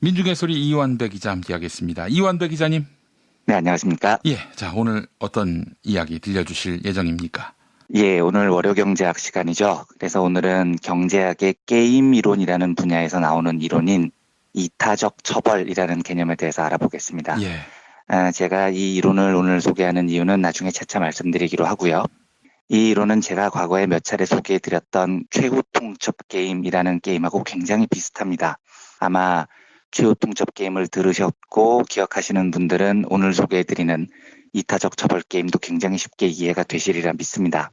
민중의 소리 이완배 기자 함께하겠습니다. 이완배 기자님. 네, 안녕하십니까? 예, 자 오늘 어떤 이야기 들려주실 예정입니까? 예, 오늘 월요경제학 시간이죠. 그래서 오늘은 경제학의 게임 이론이라는 분야에서 나오는 이론인 이타적 처벌이라는 개념에 대해서 알아보겠습니다. 예, 제가 이 이론을 오늘 소개하는 이유는 나중에 차차 말씀드리기로 하고요. 이 이론은 제가 과거에 몇 차례 소개해드렸던 최후 통첩 게임이라는 게임하고 굉장히 비슷합니다. 아마 최후 통첩 게임을 들으셨고 기억하시는 분들은 오늘 소개해드리는 이타적 처벌 게임도 굉장히 쉽게 이해가 되시리라 믿습니다.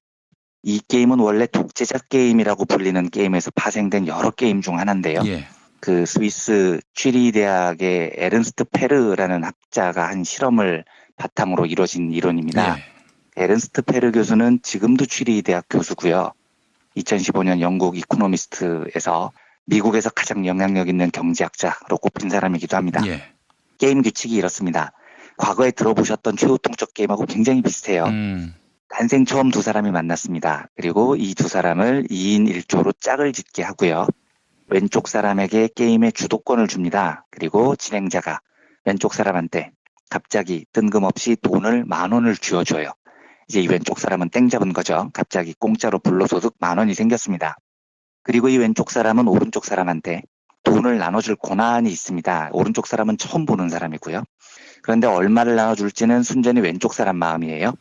이 게임은 원래 독재자 게임이라고 불리는 게임에서 파생된 여러 게임 중 하나인데요. 예, 그 스위스 취리 대학의 에른스트 페르라는 학자가 한 실험을 바탕으로 이루어진 이론입니다. 예, 에른스트 페르 교수는 지금도 취리 대학 교수고요. 2015년 영국 이코노미스트에서 미국에서 가장 영향력 있는 경제학자로 꼽힌 사람이기도 합니다. 예, 게임 규칙이 이렇습니다. 과거에 들어보셨던 최후 통첩 게임하고 굉장히 비슷해요. 탄생 처음 두 사람이 만났습니다. 그리고 이 두 사람을 2인 1조로 짝을 짓게 하고요. 왼쪽 사람에게 게임의 주도권을 줍니다. 그리고 진행자가 왼쪽 사람한테 갑자기 뜬금없이 돈을 10,000원을 쥐어줘요. 이제 이 왼쪽 사람은 땡 잡은 거죠. 갑자기 공짜로 불로소득 10,000원이 생겼습니다. 그리고 이 왼쪽 사람은 오른쪽 사람한테 돈을 나눠줄 권한이 있습니다. 오른쪽 사람은 처음 보는 사람이고요. 그런데 얼마를 나눠줄지는 순전히 왼쪽 사람 마음이에요.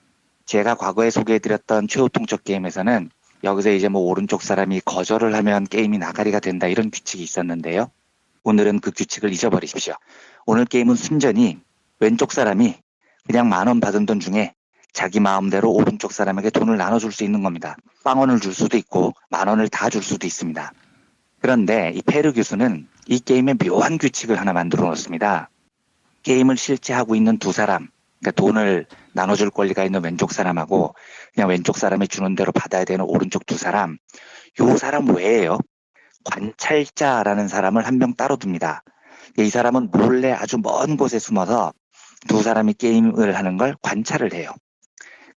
제가 과거에 소개해드렸던 최후 통첩 게임에서는 여기서 이제 뭐 오른쪽 사람이 거절을 하면 게임이 나가리가 된다 이런 규칙이 있었는데요. 오늘은 그 규칙을 잊어버리십시오. 오늘 게임은 순전히 왼쪽 사람이 그냥 10,000원 받은 돈 중에 자기 마음대로 오른쪽 사람에게 돈을 나눠줄 수 있는 겁니다. 0원을 줄 수도 있고 10,000원을 다 줄 수도 있습니다. 그런데 이 페르 교수는 이 게임에 묘한 규칙을 하나 만들어 놓습니다. 게임을 실제 하고 있는 두 사람, 그러니까 돈을 나눠줄 권리가 있는 왼쪽 사람하고 그냥 왼쪽 사람이 주는 대로 받아야 되는 오른쪽 두 사람, 요 사람 외에요. 관찰자라는 사람을 한 명 따로 둡니다. 이 사람은 몰래 아주 먼 곳에 숨어서 두 사람이 게임을 하는 걸 관찰을 해요.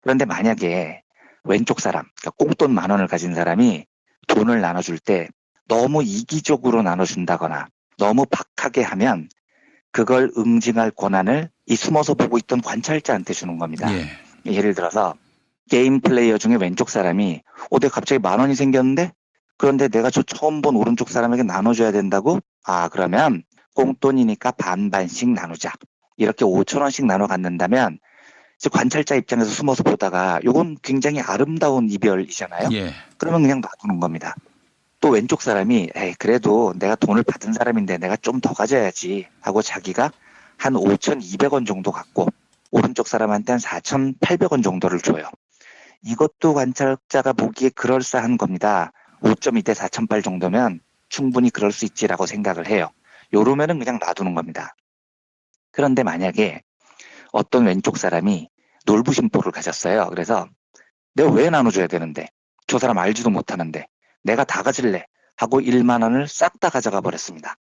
그런데 만약에 왼쪽 사람, 그러니까 꽁돈 10,000원을 가진 사람이 돈을 나눠줄 때 너무 이기적으로 나눠준다거나 너무 박하게 하면 그걸 응징할 권한을 이 숨어서 보고 있던 관찰자한테 주는 겁니다. 예, 예를 들어서 게임 플레이어 중에 왼쪽 사람이 내가 갑자기 10,000원이 생겼는데 그런데 내가 저 처음 본 오른쪽 사람에게 나눠줘야 된다고? 그러면 꽁돈이니까 반반씩 나누자. 이렇게 5,000원씩 나눠 갖는다면 관찰자 입장에서 숨어서 보다가 이건 굉장히 아름다운 이별이잖아요. 예, 그러면 그냥 놔두는 겁니다. 또 왼쪽 사람이 그래도 내가 돈을 받은 사람인데 내가 좀 더 가져야지 하고 자기가 한 5,200원 정도 갖고 오른쪽 사람한테 한 4,800원 정도를 줘요. 이것도 관찰자가 보기에 그럴싸한 겁니다. 5.2대 4,800 정도면 충분히 그럴 수 있지라고 생각을 해요. 요러면은 그냥 놔두는 겁니다. 그런데 만약에 어떤 왼쪽 사람이 놀부심보를 가졌어요. 그래서 내가 왜 나눠줘야 되는데 저 사람 알지도 못하는데 내가 다 가질래 하고 10,000원을 싹 다 가져가 버렸습니다.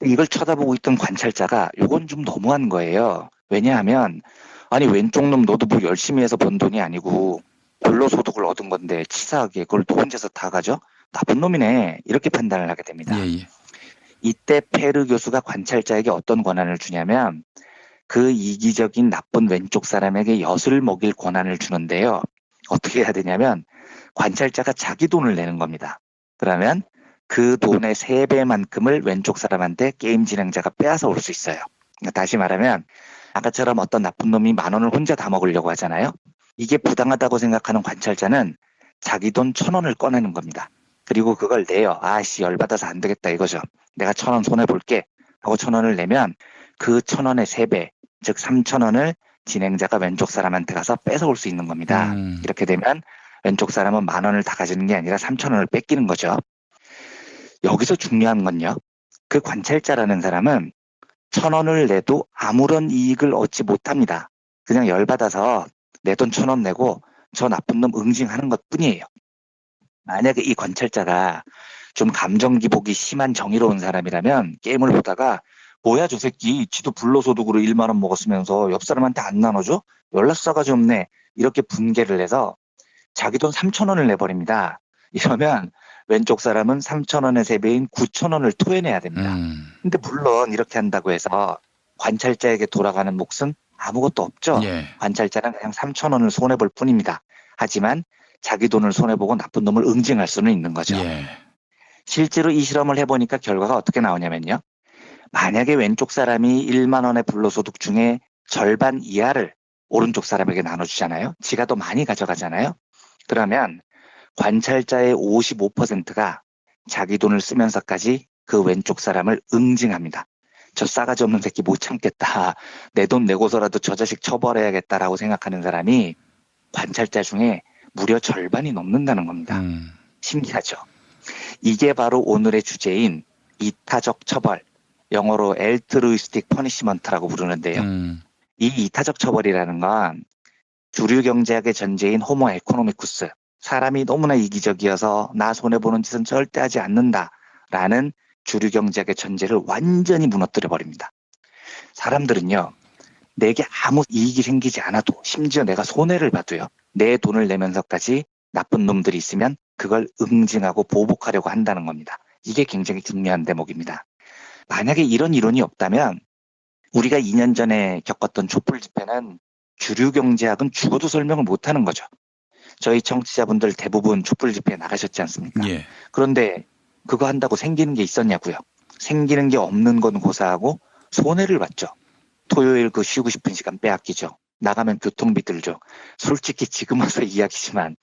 이걸 쳐다보고 있던 관찰자가 이건 좀 너무한 거예요. 왜냐하면 아니 왼쪽 놈 너도 뭐 열심히 해서 번 돈이 아니고 불로소득을 얻은 건데 치사하게 그걸 너 혼자서 다 가져? 나쁜 놈이네. 이렇게 판단을 하게 됩니다. 예, 예, 이때 페르 교수가 관찰자에게 어떤 권한을 주냐면 그 이기적인 나쁜 왼쪽 사람에게 엿을 먹일 권한을 주는데요. 어떻게 해야 되냐면 관찰자가 자기 돈을 내는 겁니다. 그러면 그 돈의 3배만큼을 왼쪽 사람한테 게임 진행자가 빼앗아 올 수 있어요. 그러니까 다시 말하면 아까처럼 어떤 나쁜 놈이 10,000원을 혼자 다 먹으려고 하잖아요. 이게 부당하다고 생각하는 관찰자는 자기 돈 1,000원을 꺼내는 겁니다. 그리고 그걸 내요. 열받아서 안 되겠다 이거죠. 내가 1,000원 손해볼게 하고 1,000원을 내면 그 1,000원의 3배, 즉 3,000원을 진행자가 왼쪽 사람한테 가서 뺏어올 수 있는 겁니다. 이렇게 되면 왼쪽 사람은 10,000원을 다 가지는 게 아니라 3,000원을 뺏기는 거죠. 여기서 중요한 건요. 그 관찰자라는 사람은 1,000원을 내도 아무런 이익을 얻지 못합니다. 그냥 열받아서 내 돈 1,000원 내고 저 나쁜 놈 응징하는 것 뿐이에요. 만약에 이 관찰자가 좀 감정 기복이 심한 정의로운 사람이라면 게임을 보다가 뭐야 저 새끼 지도 불로소득으로 10,000원 먹었으면서 옆 사람한테 안 나눠줘? 연락사가지 없네. 이렇게 분개를 해서 자기 돈 3,000원을 내버립니다. 이러면 왼쪽 사람은 3,000원의 3배인 9,000원을 토해내야 됩니다. 근데 물론 이렇게 한다고 해서 관찰자에게 돌아가는 몫은 아무것도 없죠. 예. 관찰자는 그냥 3,000원을 손해볼 뿐입니다. 하지만 자기 돈을 손해보고 나쁜 놈을 응징할 수는 있는 거죠. 예. 실제로 이 실험을 해보니까 결과가 어떻게 나오냐면요. 만약에 왼쪽 사람이 1만 원의 불로소득 중에 절반 이하를 오른쪽 사람에게 나눠주잖아요. 지가 더 많이 가져가잖아요. 그러면 관찰자의 55%가 자기 돈을 쓰면서까지 그 왼쪽 사람을 응징합니다. 저 싸가지 없는 새끼 못 참겠다. 내 돈 내고서라도 저 자식 처벌해야겠다라고 생각하는 사람이 관찰자 중에 무려 절반이 넘는다는 겁니다. 신기하죠? 이게 바로 오늘의 주제인 이타적 처벌, 영어로 altruistic punishment라고 부르는데요. 이 이타적 처벌이라는 건 주류 경제학의 전제인 호모 에코노미쿠스, 사람이 너무나 이기적이어서 나 손해보는 짓은 절대 하지 않는다라는 주류 경제학의 전제를 완전히 무너뜨려 버립니다. 사람들은요, 내게 아무 이익이 생기지 않아도, 심지어 내가 손해를 봐도요, 내 돈을 내면서까지 나쁜 놈들이 있으면 그걸 응징하고 보복하려고 한다는 겁니다. 이게 굉장히 중요한 대목입니다. 만약에 이런 이론이 없다면 우리가 2년 전에 겪었던 촛불 집회는 주류 경제학은 죽어도 설명을 못하는 거죠. 저희 청취자분들 대부분 촛불 집회에 나가셨지 않습니까? 예. 그런데 그거 한다고 생기는 게 있었냐고요. 생기는 게 없는 건 고사하고 손해를 봤죠. 토요일 그 쉬고 싶은 시간 빼앗기죠. 나가면 교통비 들죠. 솔직히 지금 와서 이야기지만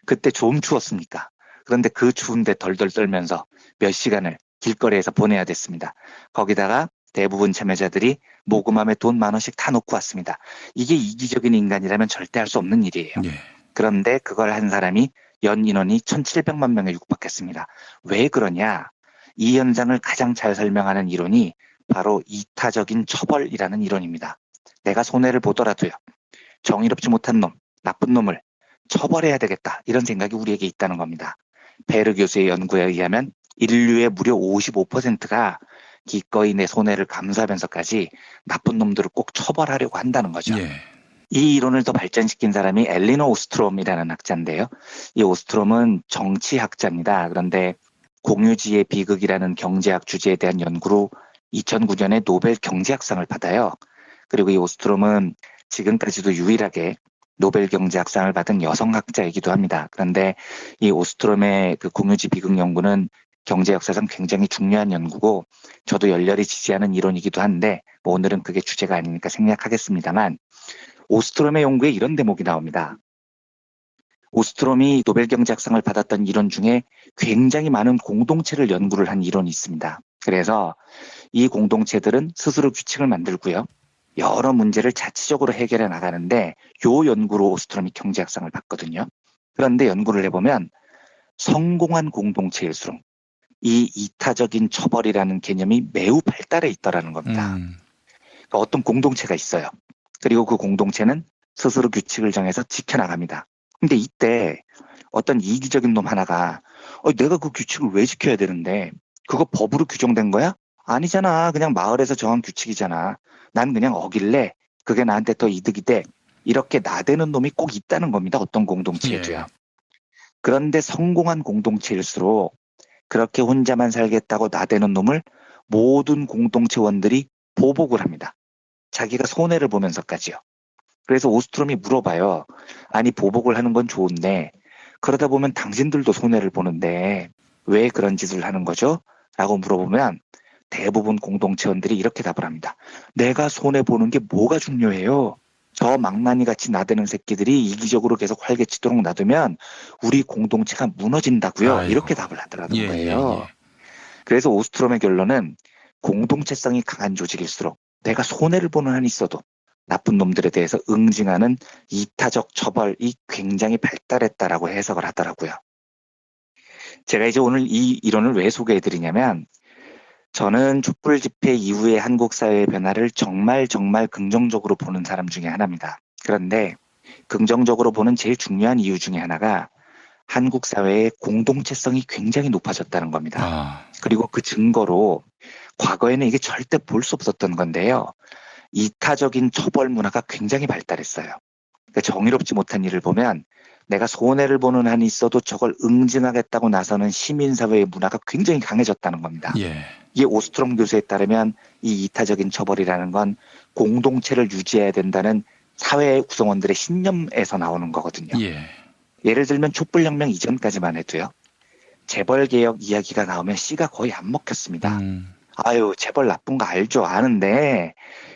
그때 좀 추웠습니까? 그런데 그 추운데 덜덜 떨면서 몇 시간을 길거리에서 보내야 됐습니다. 거기다가 대부분 참여자들이 모금함에 돈 10,000원씩 다 놓고 왔습니다. 이게 이기적인 인간이라면 절대 할 수 없는 일이에요. 예. 그런데 그걸 한 사람이 연 인원이 1,700만 명에 육박했습니다. 왜 그러냐? 이 현상을 가장 잘 설명하는 이론이 바로 이타적인 처벌이라는 이론입니다. 내가 손해를 보더라도요, 정의롭지 못한 놈, 나쁜 놈을 처벌해야 되겠다, 이런 생각이 우리에게 있다는 겁니다. 베르 교수의 연구에 의하면 인류의 무려 55%가 기꺼이 내 손해를 감수하면서까지 나쁜 놈들을 꼭 처벌하려고 한다는 거죠. 예. 이 이론을 더 발전시킨 사람이 엘리너 오스트롬이라는 학자인데요. 이 오스트롬은 정치학자입니다. 그런데 공유지의 비극이라는 경제학 주제에 대한 연구로 2009년에 노벨 경제학상을 받아요. 그리고 이 오스트롬은 지금까지도 유일하게 노벨 경제학상을 받은 여성학자이기도 합니다. 그런데 이 오스트롬의 그 공유지 비극 연구는 경제 역사상 굉장히 중요한 연구고 저도 열렬히 지지하는 이론이기도 한데 뭐 오늘은 그게 주제가 아니니까 생략하겠습니다만, 오스트롬의 연구에 이런 대목이 나옵니다. 오스트롬이 노벨 경제학상을 받았던 이론 중에 굉장히 많은 공동체를 연구를 한 이론이 있습니다. 그래서 이 공동체들은 스스로 규칙을 만들고요, 여러 문제를 자치적으로 해결해 나가는데 요 연구로 오스트롬이 경제학상을 받거든요. 그런데 연구를 해보면 성공한 공동체일수록 이 이타적인 처벌이라는 개념이 매우 발달해 있더라는 겁니다. 그러니까 어떤 공동체가 있어요. 그리고 그 공동체는 스스로 규칙을 정해서 지켜나갑니다. 근데 이때 어떤 이기적인 놈 하나가 내가 그 규칙을 왜 지켜야 되는데 그거 법으로 규정된 거야? 아니잖아. 그냥 마을에서 정한 규칙이잖아. 난 그냥 어길래 그게 나한테 더 이득이 돼. 이렇게 나대는 놈이 꼭 있다는 겁니다. 어떤 공동체에도요. 예. 그런데 성공한 공동체일수록 그렇게 혼자만 살겠다고 나대는 놈을 모든 공동체원들이 보복을 합니다. 자기가 손해를 보면서까지요. 그래서 오스트롬이 물어봐요. 아니, 보복을 하는 건 좋은데 그러다 보면 당신들도 손해를 보는데 왜 그런 짓을 하는 거죠? 라고 물어보면 대부분 공동체원들이 이렇게 답을 합니다. 내가 손해보는 게 뭐가 중요해요? 저 망나니 같이 나대는 새끼들이 이기적으로 계속 활개치도록 놔두면 우리 공동체가 무너진다고요. 아이고. 이렇게 답을 하더라는 예, 거예요. 예. 그래서 오스트롬의 결론은 공동체성이 강한 조직일수록 내가 손해를 보는 한이 있어도 나쁜 놈들에 대해서 응징하는 이타적 처벌이 굉장히 발달했다라고 해석을 하더라고요. 제가 이제 오늘 이 이론을 왜 소개해드리냐면, 저는 촛불 집회 이후의 한국 사회의 변화를 정말 긍정적으로 보는 사람 중에 하나입니다. 그런데 긍정적으로 보는 제일 중요한 이유 중에 하나가 한국 사회의 공동체성이 굉장히 높아졌다는 겁니다. 그리고 그 증거로 과거에는 이게 절대 볼 수 없었던 건데요. 이타적인 처벌 문화가 굉장히 발달했어요. 그러니까 정의롭지 못한 일을 보면 내가 손해를 보는 한이 있어도 저걸 응징하겠다고 나서는 시민사회의 문화가 굉장히 강해졌다는 겁니다. 예. 이게 오스트롬 교수에 따르면 이 이타적인 처벌이라는 건 공동체를 유지해야 된다는 사회 구성원들의 신념에서 나오는 거거든요. 예. 예를 들면 촛불혁명 이전까지만 해도요. 재벌개혁 이야기가 나오면 씨가 거의 안 먹혔습니다. 아유, 재벌 나쁜 거 알죠? 아는데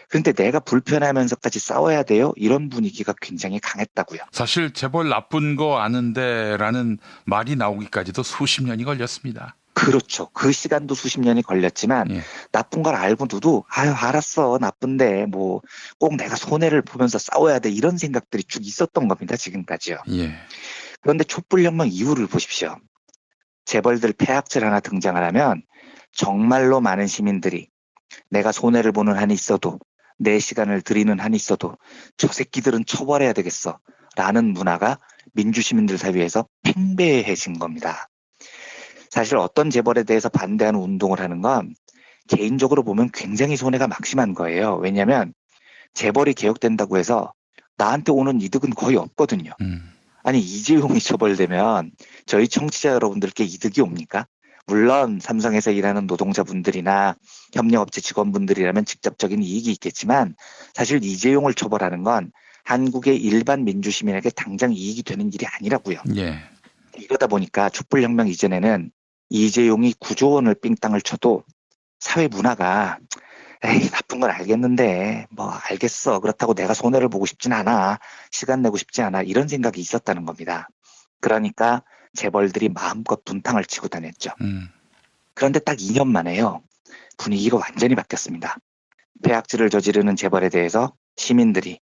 근데 내가 불편하면서까지 싸워야 돼요? 이런 분위기가 굉장히 강했다고요. 사실 재벌 나쁜 거 아는데 라는 말이 나오기까지도 수십 년이 걸렸습니다. 그렇죠. 그 시간도 수십 년이 걸렸지만 예. 나쁜 걸 알고도 아유 알았어 나쁜데 뭐 꼭 내가 손해를 보면서 싸워야 돼 이런 생각들이 쭉 있었던 겁니다. 지금까지요. 예. 그런데 촛불혁명 이후를 보십시오. 재벌들 폐악질 하나 등장을 하면 정말로 많은 시민들이 내가 손해를 보는 한이 있어도 내 시간을 들이는 한이 있어도 저 새끼들은 처벌해야 되겠어 라는 문화가 민주시민들 사이에서 팽배해진 겁니다. 사실 어떤 재벌에 대해서 반대하는 운동을 하는 건 개인적으로 보면 굉장히 손해가 막심한 거예요. 왜냐하면 재벌이 개혁된다고 해서 나한테 오는 이득은 거의 없거든요. 아니 이재용이 처벌되면 저희 청취자 여러분들께 이득이 옵니까? 물론 삼성에서 일하는 노동자분들이나 협력업체 직원분들이라면 직접적인 이익이 있겠지만 사실 이재용을 처벌하는 건 한국의 일반 민주시민에게 당장 이익이 되는 일이 아니라고요. 예. 이러다 보니까 촛불혁명 이전에는 이재용이 9조 원을 삥땅을 쳐도 사회 문화가 에이 나쁜 건 알겠는데 뭐 알겠어 그렇다고 내가 손해를 보고 싶진 않아 시간 내고 싶지 않아 이런 생각이 있었다는 겁니다. 그러니까 재벌들이 마음껏 분탕을 치고 다녔죠. 그런데 딱 2년 만에요. 분위기가 완전히 바뀌었습니다. 폐악질을 저지르는 재벌에 대해서 시민들이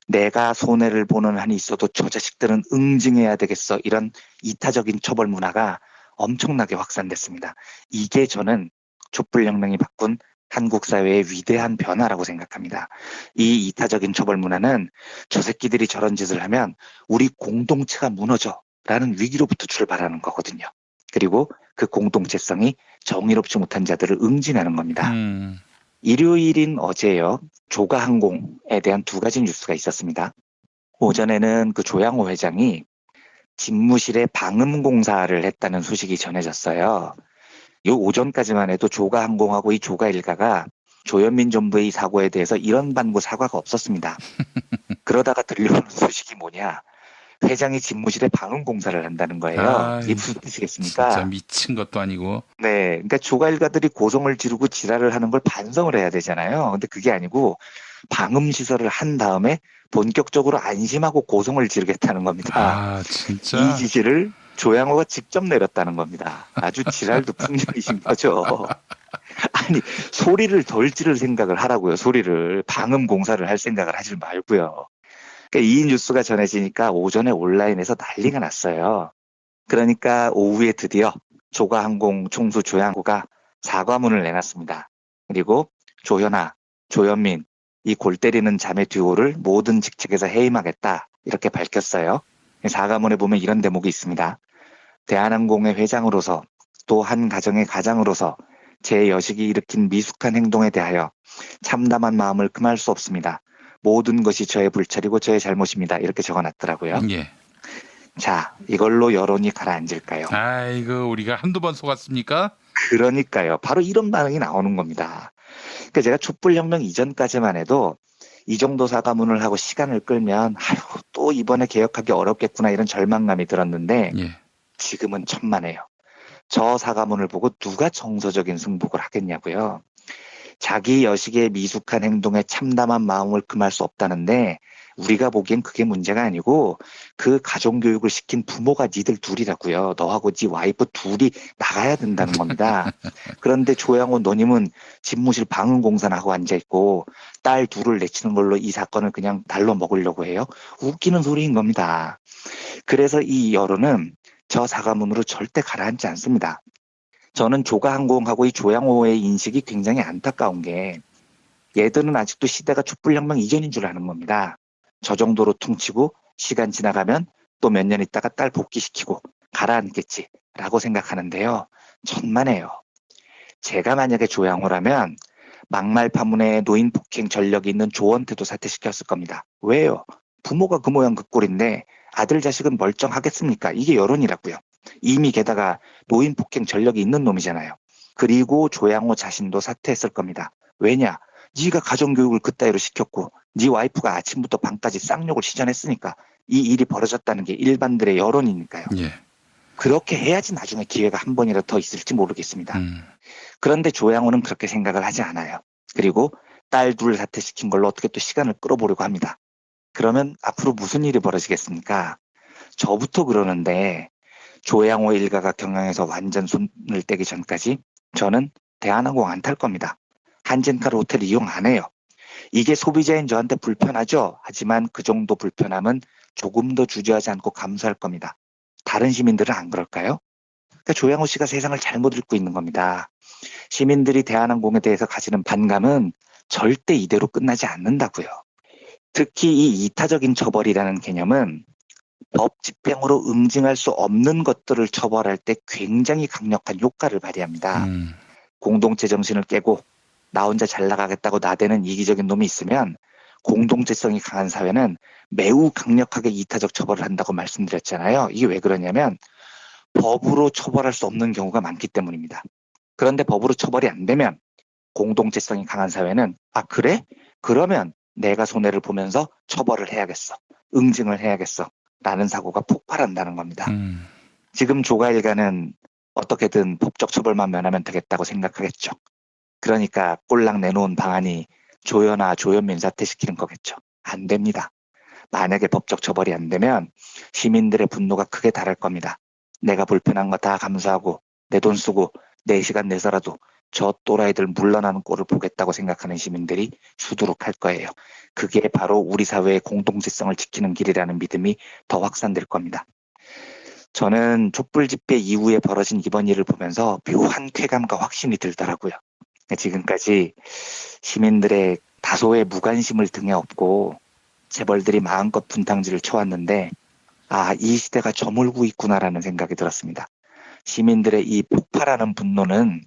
내가 손해를 보는 한이 있어도 저 자식들은 응징해야 되겠어 이런 이타적인 처벌 문화가 엄청나게 확산됐습니다. 이게 저는 촛불혁명이 바꾼 한국 사회의 위대한 변화라고 생각합니다. 이 이타적인 처벌 문화는 저 새끼들이 저런 짓을 하면 우리 공동체가 무너져 라는 위기로부터 출발하는 거거든요. 그리고 그 공동체성이 정의롭지 못한 자들을 응징하는 겁니다. 일요일인 어제요. 조가항공에 대한 두 가지 뉴스가 있었습니다. 오전에는 그 조양호 회장이 집무실에 방음공사를 했다는 소식이 전해졌어요. 이 오전까지만 해도 조가항공하고 이 조가일가가 조현민 정부의 이 사고에 대해서 이런 반구 사과가 없었습니다. 그러다가 들려오는 소식이 뭐냐. 회장이 집무실에 방음공사를 한다는 거예요. 이게 무슨 뜻이겠습니까? 진짜 미친 것도 아니고. 네, 그러니까 조가일가들이 고성을 지르고 지랄을 하는 걸 반성을 해야 되잖아요. 근데 그게 아니고 방음시설을 한 다음에 본격적으로 안심하고 고성을 지르겠다는 겁니다. 아, 진짜. 이 지시를 조양호가 직접 내렸다는 겁니다. 아주 지랄도 풍년이신 거죠. 아니 소리를 덜 지를 생각을 하라고요. 소리를 방음공사를 할 생각을 하지 말고요. 그러니까 이 뉴스가 전해지니까 오전에 온라인에서 난리가 났어요. 그러니까 오후에 드디어 조가항공 총수 조양호가 사과문을 내놨습니다. 그리고 조현아, 조현민 이 골 때리는 자매 듀오를 모든 직책에서 해임하겠다 이렇게 밝혔어요. 사과문에 보면 이런 대목이 있습니다. 대한항공의 회장으로서 또 한 가정의 가장으로서 제 여식이 일으킨 미숙한 행동에 대하여 참담한 마음을 금할 수 없습니다. 모든 것이 저의 불찰이고 저의 잘못입니다. 이렇게 적어놨더라고요. 예. 자, 이걸로 여론이 가라앉을까요? 아이고, 우리가 한두 번 속았습니까? 그러니까요. 바로 이런 반응이 나오는 겁니다. 그러니까 제가 촛불혁명 이전까지만 해도 이 정도 사과문을 하고 시간을 끌면 아유, 또 이번에 개혁하기 어렵겠구나 이런 절망감이 들었는데 예. 지금은 천만에요. 저 사과문을 보고 누가 정서적인 승복을 하겠냐고요. 자기 여식의 미숙한 행동에 참담한 마음을 금할 수 없다는데 우리가 보기엔 그게 문제가 아니고 그 가정교육을 시킨 부모가 니들 둘이라고요. 너하고 네 와이프 둘이 나가야 된다는 겁니다. 그런데 조양호 너님은 집무실 방음공사나 하고 앉아있고 딸 둘을 내치는 걸로 이 사건을 그냥 날로 먹으려고 해요. 웃기는 소리인 겁니다. 그래서 이 여론은 저 사과문으로 절대 가라앉지 않습니다. 저는 조가항공하고 이 조양호의 인식이 굉장히 안타까운 게 얘들은 아직도 시대가 촛불혁명 이전인 줄 아는 겁니다. 저 정도로 퉁치고 시간 지나가면 또 몇 년 있다가 딸 복귀시키고 가라앉겠지라고 생각하는데요. 천만에요. 제가 만약에 조양호라면 막말 파문에 노인 폭행 전력이 있는 조원태도 사퇴시켰을 겁니다. 왜요? 부모가 그 모양 그 꼴인데 아들 자식은 멀쩡하겠습니까? 이게 여론이라고요. 이미 게다가 노인 폭행 전력이 있는 놈이잖아요. 그리고 조양호 자신도 사퇴했을 겁니다. 왜냐? 네가 가정교육을 그따위로 시켰고 네 와이프가 아침부터 밤까지 쌍욕을 시전했으니까 이 일이 벌어졌다는 게 일반들의 여론이니까요. 예. 그렇게 해야지 나중에 기회가 한 번이라도 더 있을지 모르겠습니다. 음. 그런데 조양호는 그렇게 생각을 하지 않아요. 그리고 딸 둘 사퇴시킨 걸로 어떻게 또 시간을 끌어보려고 합니다. 그러면 앞으로 무슨 일이 벌어지겠습니까? 저부터 그러는데 조양호 일가가 경영에서 완전 손을 떼기 전까지 저는 대한항공 안 탈 겁니다. 한진카를 호텔 이용 안 해요. 이게 소비자인 저한테 불편하죠. 하지만 그 정도 불편함은 조금 더 주저하지 않고 감수할 겁니다. 다른 시민들은 안 그럴까요? 그러니까 조양호 씨가 세상을 잘못 읽고 있는 겁니다. 시민들이 대한항공에 대해서 가지는 반감은 절대 이대로 끝나지 않는다고요. 특히 이 이타적인 처벌이라는 개념은 법 집행으로 응징할 수 없는 것들을 처벌할 때 굉장히 강력한 효과를 발휘합니다. 공동체 정신을 깨고 나 혼자 잘 나가겠다고 나대는 이기적인 놈이 있으면 공동체성이 강한 사회는 매우 강력하게 이타적 처벌을 한다고 말씀드렸잖아요. 이게 왜 그러냐면 법으로 처벌할 수 없는 경우가 많기 때문입니다. 그런데 법으로 처벌이 안 되면 공동체성이 강한 사회는 아 그래? 그러면 내가 손해를 보면서 처벌을 해야겠어. 응징을 해야겠어. 라는 사고가 폭발한다는 겁니다. 지금 조가 일가는 어떻게든 법적 처벌만 면하면 되겠다고 생각하겠죠. 그러니까 꼴랑 내놓은 방안이 조연아 조현민 사퇴시키는 거겠죠. 안 됩니다. 만약에 법적 처벌이 안 되면 시민들의 분노가 크게 달할 겁니다. 내가 불편한 거 다 감수하고 내 돈 쓰고 내 시간 내서라도 저 또라이들 물러나는 꼴을 보겠다고 생각하는 시민들이 수두룩할 거예요. 그게 바로 우리 사회의 공동체성을 지키는 길이라는 믿음이 더 확산될 겁니다. 저는 촛불 집회 이후에 벌어진 이번 일을 보면서 묘한 쾌감과 확신이 들더라고요. 지금까지 시민들의 다소의 무관심을 등에 업고 재벌들이 마음껏 분탕질을 쳐왔는데 아, 이 시대가 저물고 있구나라는 생각이 들었습니다. 시민들의 이 폭발하는 분노는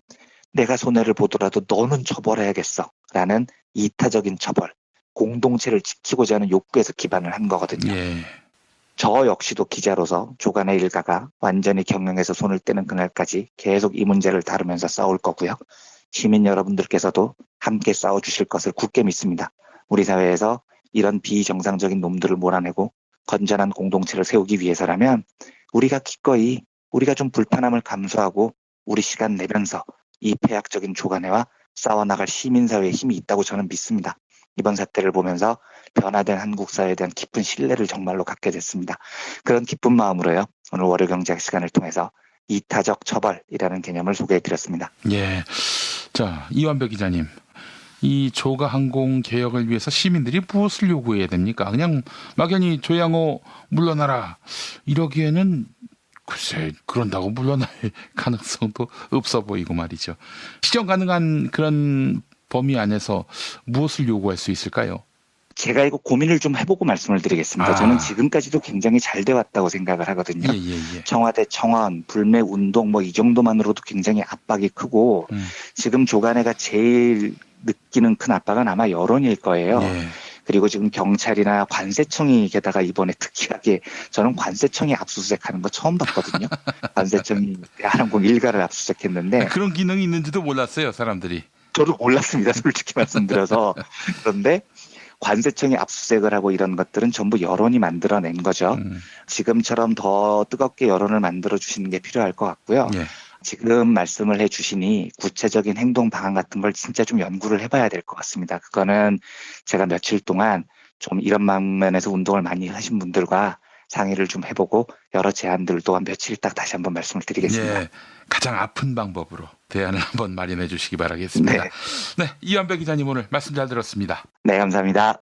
내가 손해를 보더라도 너는 처벌해야겠어 라는 이타적인 처벌, 공동체를 지키고자 하는 욕구에서 기반을 한 거거든요. 예. 저 역시도 기자로서 조간의 일가가 완전히 경영에서 손을 떼는 그날까지 계속 이 문제를 다루면서 싸울 거고요. 시민 여러분들께서도 함께 싸워주실 것을 굳게 믿습니다. 우리 사회에서 이런 비정상적인 놈들을 몰아내고 건전한 공동체를 세우기 위해서라면 우리가 기꺼이 우리가 좀 불편함을 감수하고 우리 시간 내면서 이 폐악적인 조간회와 싸워나갈 시민사회의 힘이 있다고 저는 믿습니다. 이번 사태를 보면서 변화된 한국 사회에 대한 깊은 신뢰를 정말로 갖게 됐습니다. 그런 기쁜 마음으로요. 오늘 월요경제학 시간을 통해서 이타적 처벌이라는 개념을 소개해드렸습니다. 예. 자, 이완벽 기자님. 이 조가 항공 개혁을 위해서 시민들이 무엇을 요구해야 됩니까? 그냥 막연히 조양호 물러나라 이러기에는 글쎄 그런다고 물러날 가능성도 없어 보이고 말이죠. 시정 가능한 그런 범위 안에서 무엇을 요구할 수 있을까요? 제가 이거 고민을 좀 해보고 말씀을 드리겠습니다. 저는 지금까지도 굉장히 잘 돼 왔다고 생각을 하거든요. 예. 청와대 청원, 불매 운동 뭐 이 정도만으로도 굉장히 압박이 크고 지금 조간회가 제일 느끼는 큰 압박은 아마 여론일 거예요. 예. 그리고 지금 경찰이나 관세청이 게다가 이번에 특이하게 저는 관세청이 압수수색하는 거 처음 봤거든요. 관세청이 대한항공 일가를 압수수색했는데 그런 기능이 있는지도 몰랐어요, 사람들이. 저도 몰랐습니다. 솔직히 말씀드려서. 그런데 관세청이 압수수색을 하고 이런 것들은 전부 여론이 만들어낸 거죠. 지금처럼 더 뜨겁게 여론을 만들어 주시는 게 필요할 것 같고요. 예. 지금 말씀을 해 주시니 구체적인 행동 방안 같은 걸 진짜 좀 연구를 해봐야 될 것 같습니다. 그거는 제가 며칠 동안 좀 이런 방면에서 운동을 많이 하신 분들과 상의를 좀 해보고 여러 제안들도 한 며칠 딱 다시 한번 말씀을 드리겠습니다. 예. 가장 아픈 방법으로 대안을 한번 마련해 주시기 바라겠습니다. 네. 네, 이완벽 기자님 오늘 말씀 잘 들었습니다. 네, 감사합니다.